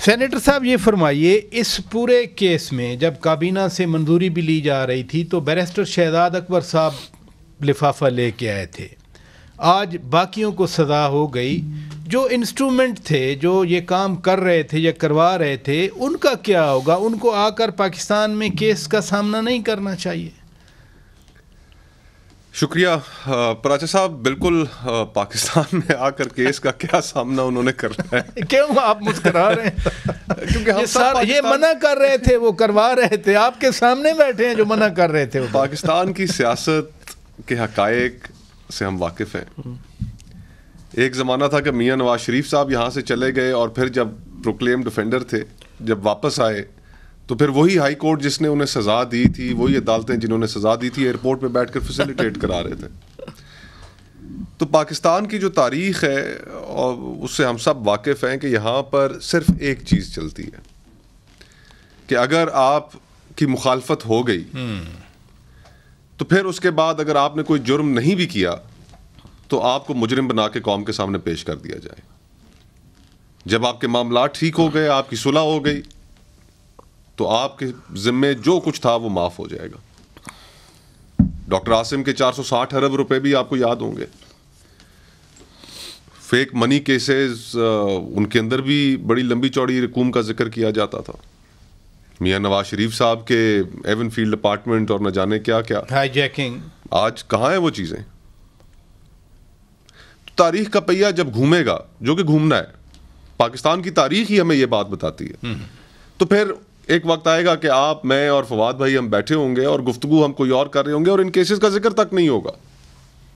Senator صاحب یہ فرمائیے، اس پورے کیس میں جب کابینہ سے منظوری بھی لی جا رہی تھی تو بیرسٹر شہزاد اکبر صاحب لفافہ لے کے آئے تھے، آج باقیوں کو سزا ہو گئی، جو انسٹرومنٹ تھے جو یہ کام کر رہے تھے یا کروا رہے تھے ان کا کیا ہوگا؟ ان کو آ کر پاکستان میں کیس کا سامنا نہیں کرنا چاہیے؟ شکریہ پراچا صاحب. بالکل پاکستان میں آ کر کیس کا کیا سامنا انہوں نے کرنا ہے؟ کیوں آپ مسکرا رہے ہیں؟ کیونکہ ہم یہ منع کر رہے تھے، وہ کروا رہے تھے، آپ کے سامنے بیٹھے ہیں جو منع کر رہے تھے. پاکستان کی سیاست کے حقائق سے ہم واقف ہیں. ایک زمانہ تھا کہ میاں نواز شریف صاحب یہاں سے چلے گئے اور پھر جب پروکلیم ڈیفینڈر تھے، جب واپس آئے تو پھر وہی ہائی کورٹ جس نے انہیں سزا دی تھی، وہی عدالتیں جنہوں نے سزا دی تھی، ایئرپورٹ پہ بیٹھ کر فیسیلیٹیٹ کرا رہے تھے. تو پاکستان کی جو تاریخ ہے اور اس سے ہم سب واقف ہیں کہ یہاں پر صرف ایک چیز چلتی ہے کہ اگر آپ کی مخالفت ہو گئی تو پھر اس کے بعد اگر آپ نے کوئی جرم نہیں بھی کیا تو آپ کو مجرم بنا کے قوم کے سامنے پیش کر دیا جائے. جب آپ کے معاملات ٹھیک ہو گئے، آپ کی صلح ہو گئی، تو آپ کے ذمے جو کچھ تھا وہ معاف ہو جائے گا. ڈاکٹر عاصم کے 460 ارب روپے بھی آپ کو یاد ہوں گے. فیک منی کیسز، ان کے اندر بھی بڑی لمبی چوڑی رقوم کا ذکر کیا جاتا تھا. میاں نواز شریف صاحب کے ایون فیلڈ اپارٹمنٹ اور نہ جانے کیا کیا، ہائی جیکنگ، آج کہاں ہیں وہ چیزیں؟ تاریخ کا پہیہ جب گھومے گا، جو کہ گھومنا ہے، پاکستان کی تاریخ ہی ہمیں یہ بات بتاتی ہے، تو پھر ایک وقت آئے گا کہ آپ، میں اور فواد بھائی ہم بیٹھے ہوں گے اور گفتگو ہم کوئی اور کر رہے ہوں گے اور ان کیسز کا ذکر تک نہیں ہوگا.